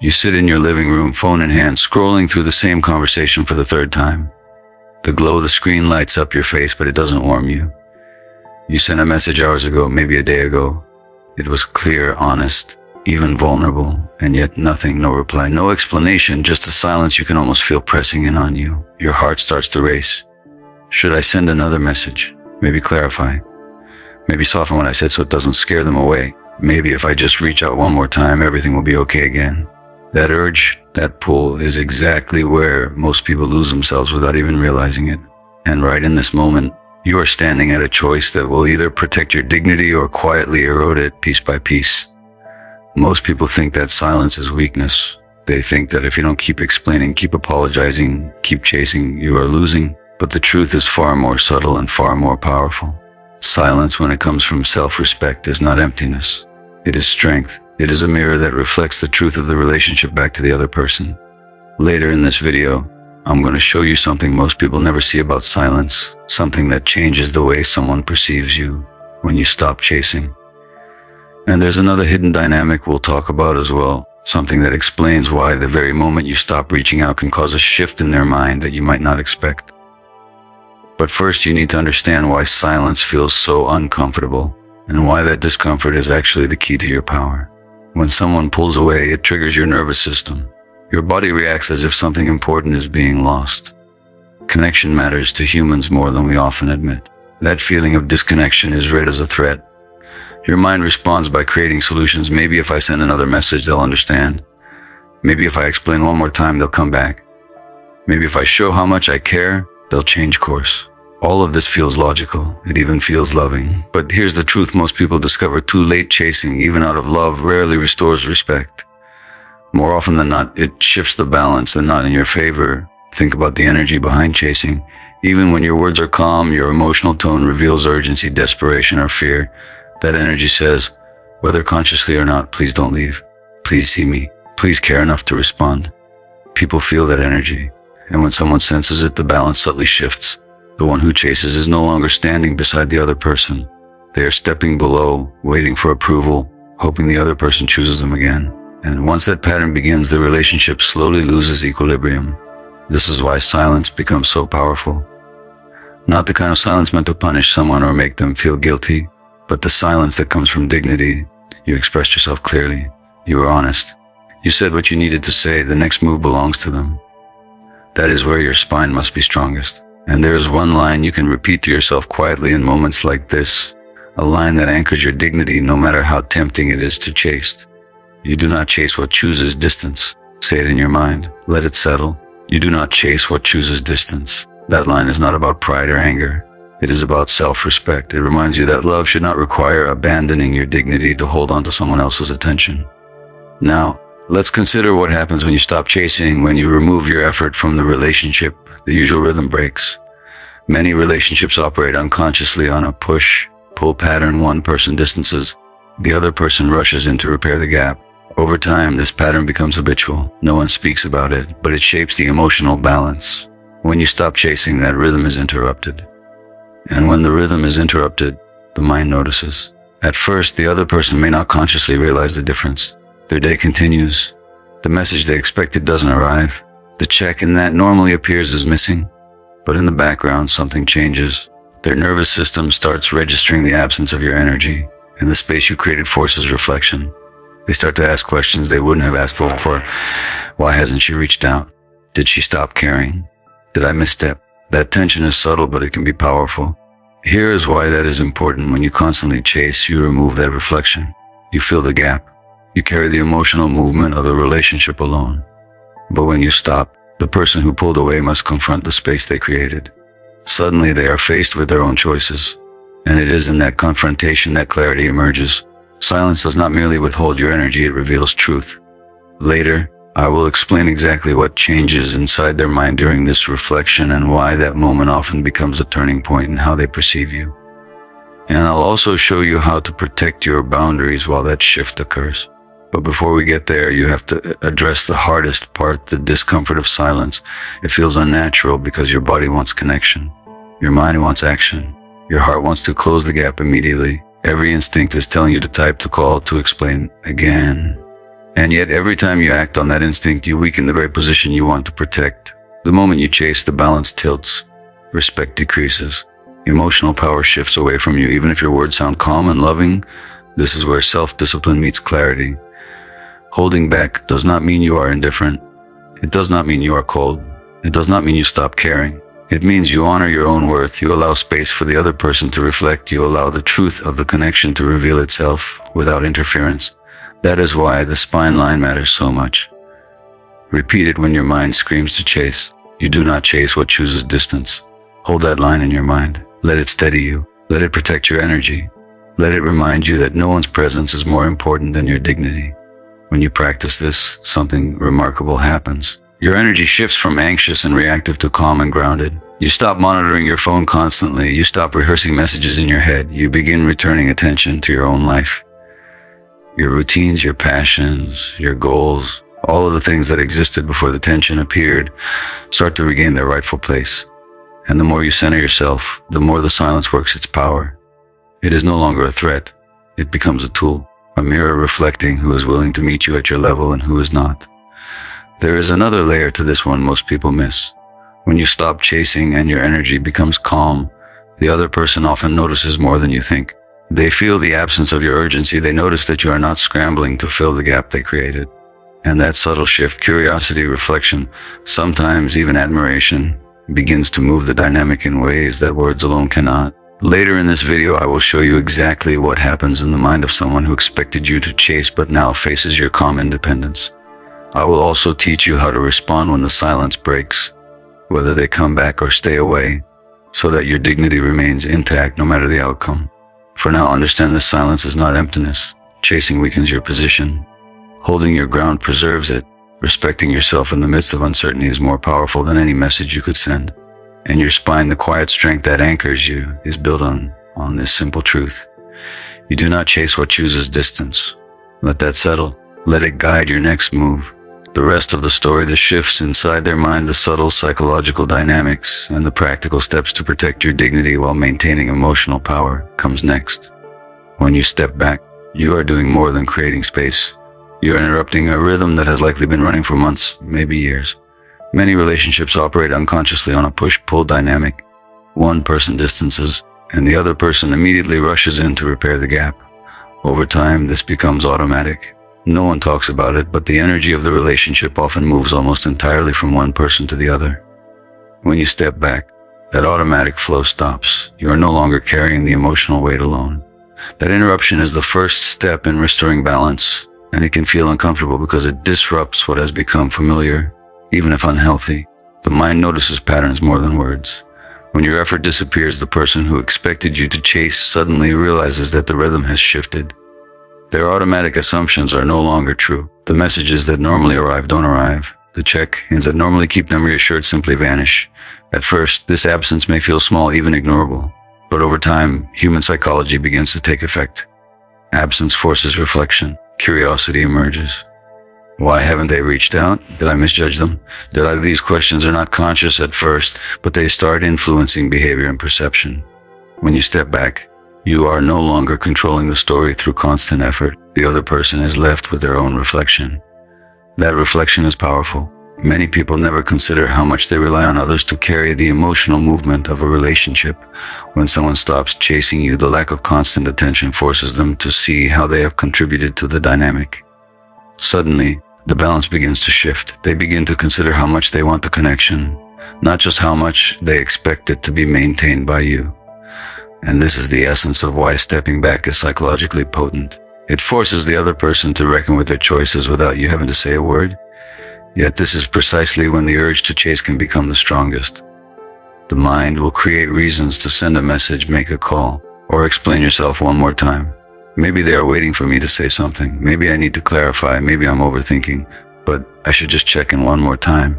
You sit in your living room, phone in hand, scrolling through the same conversation for the third time. The glow of the screen lights up your face, but it doesn't warm you. You sent a message hours ago, maybe a day ago. It was clear, honest, even vulnerable, and yet nothing, no reply, no explanation, just a silence you can almost feel pressing in on you. Your heart starts to race. Should I send another message? Maybe clarify. Maybe soften what I said so it doesn't scare them away. Maybe if I just reach out one more time, everything will be okay again. That urge, that pull is exactly where most people lose themselves without even realizing it. And right in this moment, you are standing at a choice that will either protect your dignity or quietly erode it piece by piece. Most people think that silence is weakness. They think that if you don't keep explaining, keep apologizing, keep chasing, you are losing. But the truth is far more subtle and far more powerful. Silence, when it comes from self-respect, is not emptiness. It is strength. It is a mirror that reflects the truth of the relationship back to the other person. Later in this video, I'm going to show you something most people never see about silence, something that changes the way someone perceives you when you stop chasing. And there's another hidden dynamic we'll talk about as well, something that explains why the very moment you stop reaching out can cause a shift in their mind that you might not expect. But first, you need to understand why silence feels so uncomfortable and why that discomfort is actually the key to your power. When someone pulls away, it triggers your nervous system. Your body reacts as if something important is being lost. Connection matters to humans more than we often admit. That feeling of disconnection is read as a threat. Your mind responds by creating solutions. Maybe if I send another message, they'll understand. Maybe if I explain one more time, they'll come back. Maybe if I show how much I care, they'll change course. All of this feels logical. It even feels loving. But here's the truth most people discover too late: chasing, even out of love, rarely restores respect. More often than not, it shifts the balance and not in your favor. Think about the energy behind chasing. Even when your words are calm, your emotional tone reveals urgency, desperation, or fear. That energy says, whether consciously or not, please don't leave. Please see me. Please care enough to respond. People feel that energy. And when someone senses it, the balance subtly shifts. The one who chases is no longer standing beside the other person. They are stepping below, waiting for approval, hoping the other person chooses them again. And once that pattern begins, the relationship slowly loses equilibrium. This is why silence becomes so powerful. Not the kind of silence meant to punish someone or make them feel guilty, but the silence that comes from dignity. You expressed yourself clearly. You were honest. You said what you needed to say. The next move belongs to them. That is where your spine must be strongest. And there is one line you can repeat to yourself quietly in moments like this, a line that anchors your dignity no matter how tempting it is to chase. You do not chase what chooses distance. Say it in your mind. Let it settle. You do not chase what chooses distance. That line is not about pride or anger. It is about self-respect. It reminds you that love should not require abandoning your dignity to hold on to someone else's attention. Now, let's consider what happens when you stop chasing, when you remove your effort from the relationship. The usual rhythm breaks. Many relationships operate unconsciously on a push-pull pattern. One person distances. The other person rushes in to repair the gap. Over time, this pattern becomes habitual. No one speaks about it, but it shapes the emotional balance. When you stop chasing, that rhythm is interrupted. And when the rhythm is interrupted, the mind notices. At first, the other person may not consciously realize the difference. Their day continues. The message they expected doesn't arrive. The check in that normally appears as missing. But in the background, something changes. Their nervous system starts registering the absence of your energy, and the space you created forces reflection. They start to ask questions they wouldn't have asked before. Why hasn't she reached out? Did she stop caring? Did I misstep? That tension is subtle, but it can be powerful. Here is why that is important. When you constantly chase, you remove that reflection. You fill the gap. You carry the emotional movement of the relationship alone. But when you stop, the person who pulled away must confront the space they created. Suddenly, they are faced with their own choices. And it is in that confrontation that clarity emerges. Silence does not merely withhold your energy, it reveals truth. Later, I will explain exactly what changes inside their mind during this reflection and why that moment often becomes a turning point in how they perceive you. And I'll also show you how to protect your boundaries while that shift occurs. But before we get there, you have to address the hardest part, the discomfort of silence. It feels unnatural because your body wants connection. Your mind wants action. Your heart wants to close the gap immediately. Every instinct is telling you to type, to call, to explain again. And yet every time you act on that instinct, you weaken the very position you want to protect. The moment you chase, the balance tilts. Respect decreases. Emotional power shifts away from you. Even if your words sound calm and loving, this is where self-discipline meets clarity. Holding back does not mean you are indifferent. It does not mean you are cold. It does not mean you stop caring. It means you honor your own worth. You allow space for the other person to reflect. You allow the truth of the connection to reveal itself without interference. That is why the spine line matters so much. Repeat it when your mind screams to chase. You do not chase what chooses distance. Hold that line in your mind. Let it steady you. Let it protect your energy. Let it remind you that no one's presence is more important than your dignity. When you practice this, something remarkable happens. Your energy shifts from anxious and reactive to calm and grounded. You stop monitoring your phone constantly. You stop rehearsing messages in your head. You begin returning attention to your own life. Your routines, your passions, your goals, all of the things that existed before the tension appeared, start to regain their rightful place. And the more you center yourself, the more the silence works its power. It is no longer a threat. It becomes a tool, a mirror reflecting who is willing to meet you at your level and who is not. There is another layer to this one most people miss. When you stop chasing and your energy becomes calm, the other person often notices more than you think. They feel the absence of your urgency. They notice that you are not scrambling to fill the gap they created. And that subtle shift, curiosity, reflection, sometimes even admiration, begins to move the dynamic in ways that words alone cannot. Later in this video, I will show you exactly what happens in the mind of someone who expected you to chase but now faces your calm independence. I will also teach you how to respond when the silence breaks, whether they come back or stay away, so that your dignity remains intact no matter the outcome. For now, understand this silence is not emptiness. Chasing weakens your position. Holding your ground preserves it. Respecting yourself in the midst of uncertainty is more powerful than any message you could send. And your spine, the quiet strength that anchors you, is built on this simple truth. You do not chase what chooses distance. Let that settle. Let it guide your next move. The rest of the story, the shifts inside their mind, the subtle psychological dynamics, and the practical steps to protect your dignity while maintaining emotional power, comes next. When you step back, you are doing more than creating space. You are interrupting a rhythm that has likely been running for months, maybe years. Many relationships operate unconsciously on a push-pull dynamic. One person distances, and the other person immediately rushes in to repair the gap. Over time, this becomes automatic. No one talks about it, but the energy of the relationship often moves almost entirely from one person to the other. When you step back, that automatic flow stops. You are no longer carrying the emotional weight alone. That interruption is the first step in restoring balance, and it can feel uncomfortable because it disrupts what has become familiar, even if unhealthy. The mind notices patterns more than words. When your effort disappears, the person who expected you to chase suddenly realizes that the rhythm has shifted. Their automatic assumptions are no longer true. The messages that normally arrive don't arrive. The check-ins that normally keep them reassured simply vanish. At first, this absence may feel small, even ignorable. But over time, human psychology begins to take effect. Absence forces reflection. Curiosity emerges. Why haven't they reached out? Did I misjudge them? These questions are not conscious at first, but they start influencing behavior and perception. When you step back, you are no longer controlling the story through constant effort. The other person is left with their own reflection. That reflection is powerful. Many people never consider how much they rely on others to carry the emotional movement of a relationship. When someone stops chasing you, the lack of constant attention forces them to see how they have contributed to the dynamic. Suddenly, the balance begins to shift. They begin to consider how much they want the connection, not just how much they expect it to be maintained by you. And this is the essence of why stepping back is psychologically potent. It forces the other person to reckon with their choices without you having to say a word. Yet this is precisely when the urge to chase can become the strongest. The mind will create reasons to send a message, make a call, or explain yourself one more time. Maybe they are waiting for me to say something. Maybe I need to clarify. Maybe I'm overthinking, but I should just check in one more time.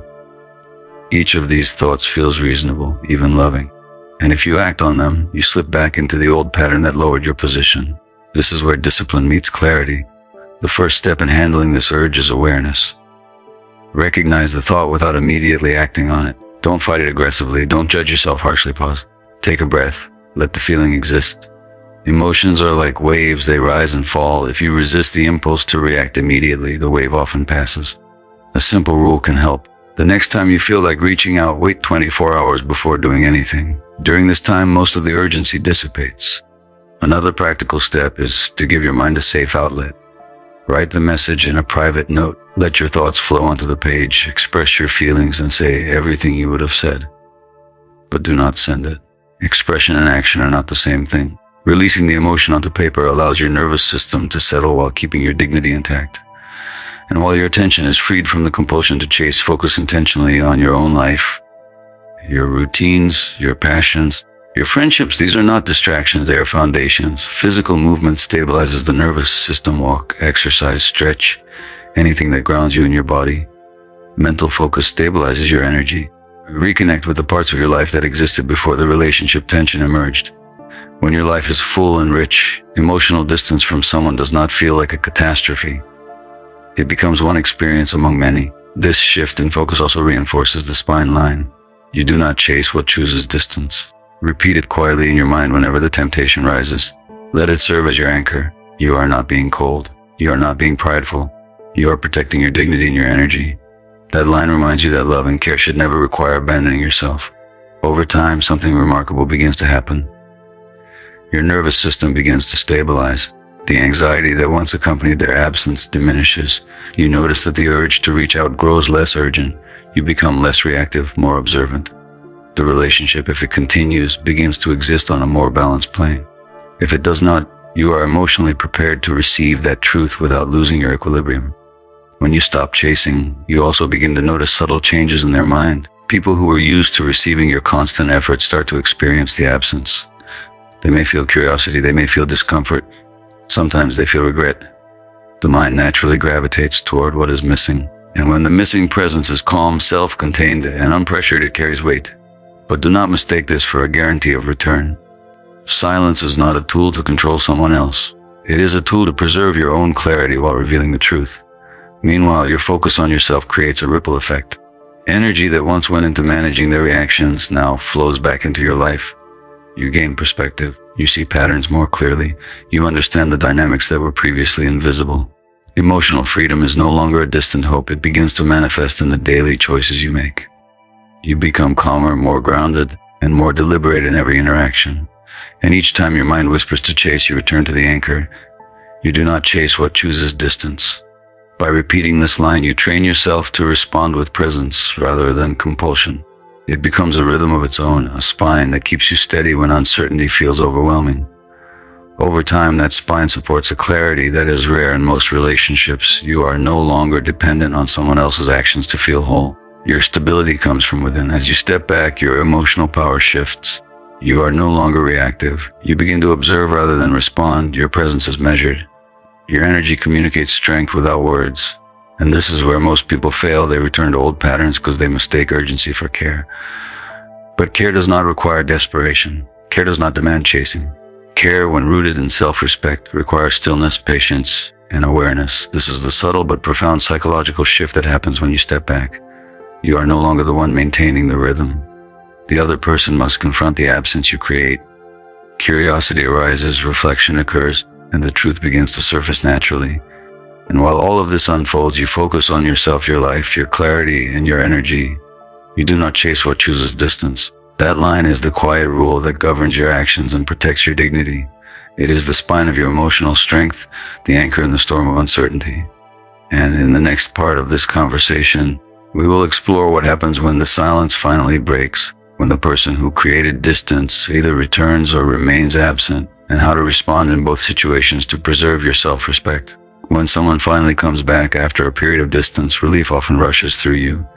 Each of these thoughts feels reasonable, even loving. And if you act on them, you slip back into the old pattern that lowered your position. This is where discipline meets clarity. The first step in handling this urge is awareness. Recognize the thought without immediately acting on it. Don't fight it aggressively. Don't judge yourself harshly. Pause. Take a breath. Let the feeling exist. Emotions are like waves, they rise and fall. If you resist the impulse to react immediately, the wave often passes. A simple rule can help. The next time you feel like reaching out, wait 24 hours before doing anything. During this time, most of the urgency dissipates. Another practical step is to give your mind a safe outlet. Write the message in a private note. Let your thoughts flow onto the page. Express your feelings and say everything you would have said. But do not send it. Expression and action are not the same thing. Releasing the emotion onto paper allows your nervous system to settle while keeping your dignity intact. And while your attention is freed from the compulsion to chase, focus intentionally on your own life, your routines, your passions, your friendships. These are not distractions, they are foundations. Physical movement stabilizes the nervous system. Walk, exercise, stretch, anything that grounds you in your body. Mental focus stabilizes your energy. Reconnect with the parts of your life that existed before the relationship tension emerged. When your life is full and rich, emotional distance from someone does not feel like a catastrophe. It becomes one experience among many. This shift in focus also reinforces the spine line. You do not chase what chooses distance. Repeat it quietly in your mind whenever the temptation rises. Let it serve as your anchor. You are not being cold. You are not being prideful. You are protecting your dignity and your energy. That line reminds you that love and care should never require abandoning yourself. Over time, something remarkable begins to happen. Your nervous system begins to stabilize. The anxiety that once accompanied their absence diminishes. You notice that the urge to reach out grows less urgent. You become less reactive, more observant. The relationship, if it continues, begins to exist on a more balanced plane. If it does not, you are emotionally prepared to receive that truth without losing your equilibrium. When you stop chasing, you also begin to notice subtle changes in their mind. People who were used to receiving your constant effort start to experience the absence. They may feel curiosity, they may feel discomfort. Sometimes they feel regret. The mind naturally gravitates toward what is missing. And when the missing presence is calm, self-contained, and unpressured, it carries weight. But do not mistake this for a guarantee of return. Silence is not a tool to control someone else. It is a tool to preserve your own clarity while revealing the truth. Meanwhile, your focus on yourself creates a ripple effect. Energy that once went into managing their reactions now flows back into your life. You gain perspective. You see patterns more clearly. You understand the dynamics that were previously invisible. Emotional freedom is no longer a distant hope. It begins to manifest in the daily choices you make. You become calmer, more grounded, and more deliberate in every interaction. And each time your mind whispers to chase, you return to the anchor. You do not chase what chooses distance. By repeating this line, you train yourself to respond with presence rather than compulsion. It becomes a rhythm of its own, a spine that keeps you steady when uncertainty feels overwhelming. Over time, that spine supports a clarity that is rare in most relationships. You are no longer dependent on someone else's actions to feel whole. Your stability comes from within. As you step back, your emotional power shifts. You are no longer reactive. You begin to observe rather than respond. Your presence is measured. Your energy communicates strength without words. And this is where most people fail. They return to old patterns because they mistake urgency for care. But care does not require desperation. Care does not demand chasing. Care, when rooted in self-respect, requires stillness, patience, and awareness. This is the subtle but profound psychological shift that happens when you step back. You are no longer the one maintaining the rhythm. The other person must confront the absence you create. Curiosity arises, reflection occurs, and the truth begins to surface naturally. And while all of this unfolds, you focus on yourself, your life, your clarity, and your energy. You do not chase what chooses distance. That line is the quiet rule that governs your actions and protects your dignity. It is the spine of your emotional strength, the anchor in the storm of uncertainty. And in the next part of this conversation, we will explore what happens when the silence finally breaks, when the person who created distance either returns or remains absent, and how to respond in both situations to preserve your self-respect. When someone finally comes back after a period of distance, relief often rushes through you.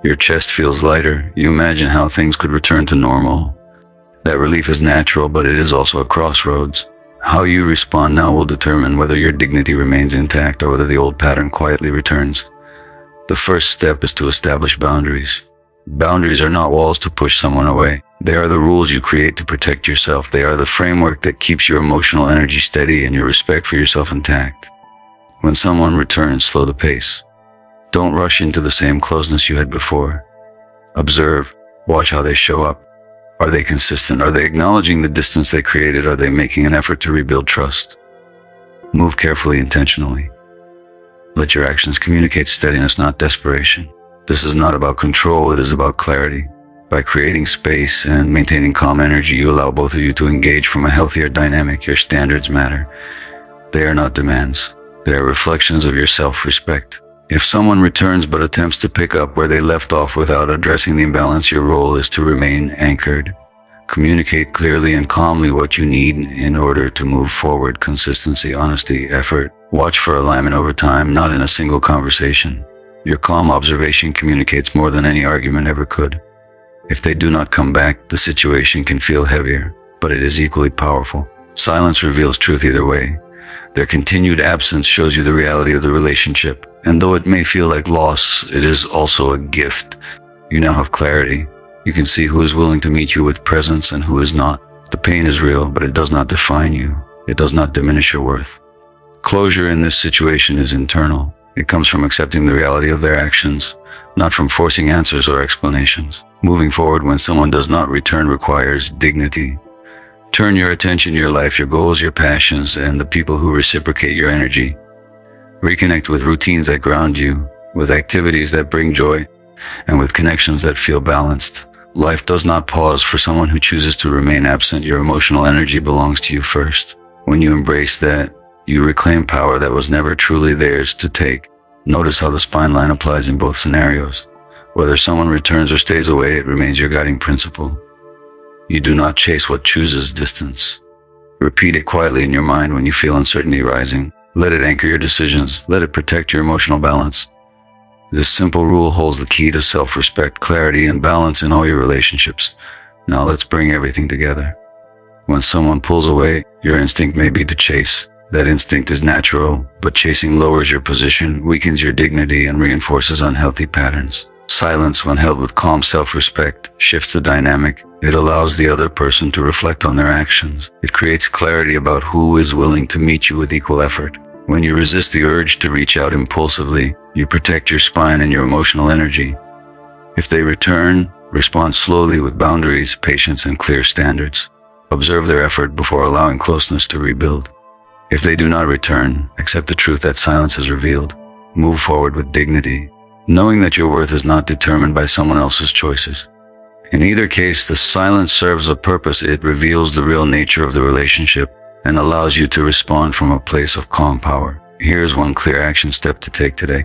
Your chest feels lighter. You imagine how things could return to normal. That relief is natural, but it is also a crossroads. How you respond now will determine whether your dignity remains intact or whether the old pattern quietly returns. The first step is to establish boundaries. Boundaries are not walls to push someone away. They are the rules you create to protect yourself. They are the framework that keeps your emotional energy steady and your respect for yourself intact. When someone returns, slow the pace. Don't rush into the same closeness you had before. Observe, watch how they show up. Are they consistent? Are they acknowledging the distance they created? Are they making an effort to rebuild trust? Move carefully, intentionally. Let your actions communicate steadiness, not desperation. This is not about control, it is about clarity. By creating space and maintaining calm energy, you allow both of you to engage from a healthier dynamic. Your standards matter. They are not demands. They are reflections of your self-respect. If someone returns but attempts to pick up where they left off without addressing the imbalance, your role is to remain anchored. Communicate clearly and calmly what you need in order to move forward. Consistency, honesty, effort. Watch for alignment over time, not in a single conversation. Your calm observation communicates more than any argument ever could. If they do not come back, the situation can feel heavier, but it is equally powerful. Silence reveals truth either way. Their continued absence shows you the reality of the relationship, and though it may feel like loss, it is also a gift. You now have clarity. You can see who is willing to meet you with presence and who is not. The pain is real, but it does not define you. It does not diminish your worth. Closure in this situation is internal. It comes from accepting the reality of their actions, not from forcing answers or explanations. Moving forward when someone does not return requires dignity. Turn your attention to your life, your goals, your passions, and the people who reciprocate your energy. Reconnect with routines that ground you, with activities that bring joy, and with connections that feel balanced. Life does not pause for someone who chooses to remain absent. Your emotional energy belongs to you first. When you embrace that, you reclaim power that was never truly theirs to take. Notice how the spine line applies in both scenarios. Whether someone returns or stays away, it remains your guiding principle. You do not chase what chooses distance. Repeat it quietly in your mind when you feel uncertainty rising. Let it anchor your decisions. Let it protect your emotional balance. This simple rule holds the key to self-respect, clarity, and balance in all your relationships. Now let's bring everything together. When someone pulls away, your instinct may be to chase. That instinct is natural, but chasing lowers your position, weakens your dignity, and reinforces unhealthy patterns. Silence, when held with calm self-respect, shifts the dynamic. It allows the other person to reflect on their actions. It creates clarity about who is willing to meet you with equal effort. When you resist the urge to reach out impulsively, you protect your spine and your emotional energy. If they return, respond slowly with boundaries, patience, and clear standards. Observe their effort before allowing closeness to rebuild. If they do not return, accept the truth that silence has revealed. Move forward with dignity, knowing that your worth is not determined by someone else's choices. In either case, the silence serves a purpose. It reveals the real nature of the relationship and allows you to respond from a place of calm power. Here's one clear action step to take today.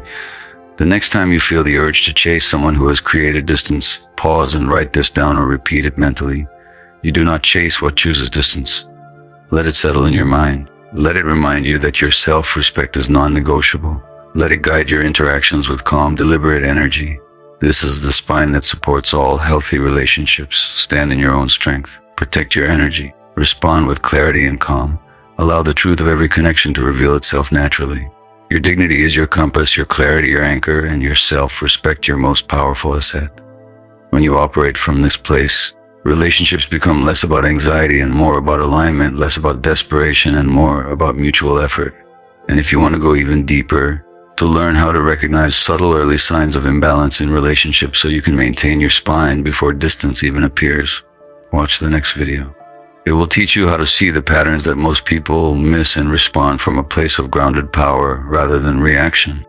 The next time you feel the urge to chase someone who has created distance, pause and write this down or repeat it mentally. You do not chase what chooses distance. Let it settle in your mind. Let it remind you that your self-respect is non-negotiable. Let it guide your interactions with calm, deliberate energy. This is the spine that supports all healthy relationships. Stand in your own strength. Protect your energy. Respond with clarity and calm. Allow the truth of every connection to reveal itself naturally. Your dignity is your compass, your clarity your anchor, and your self-respect your most powerful asset. When you operate from this place, relationships become less about anxiety and more about alignment, less about desperation and more about mutual effort. And if you want to go even deeper, to learn how to recognize subtle early signs of imbalance in relationships so you can maintain your spine before distance even appears, watch the next video. It will teach you how to see the patterns that most people miss and respond from a place of grounded power rather than reaction.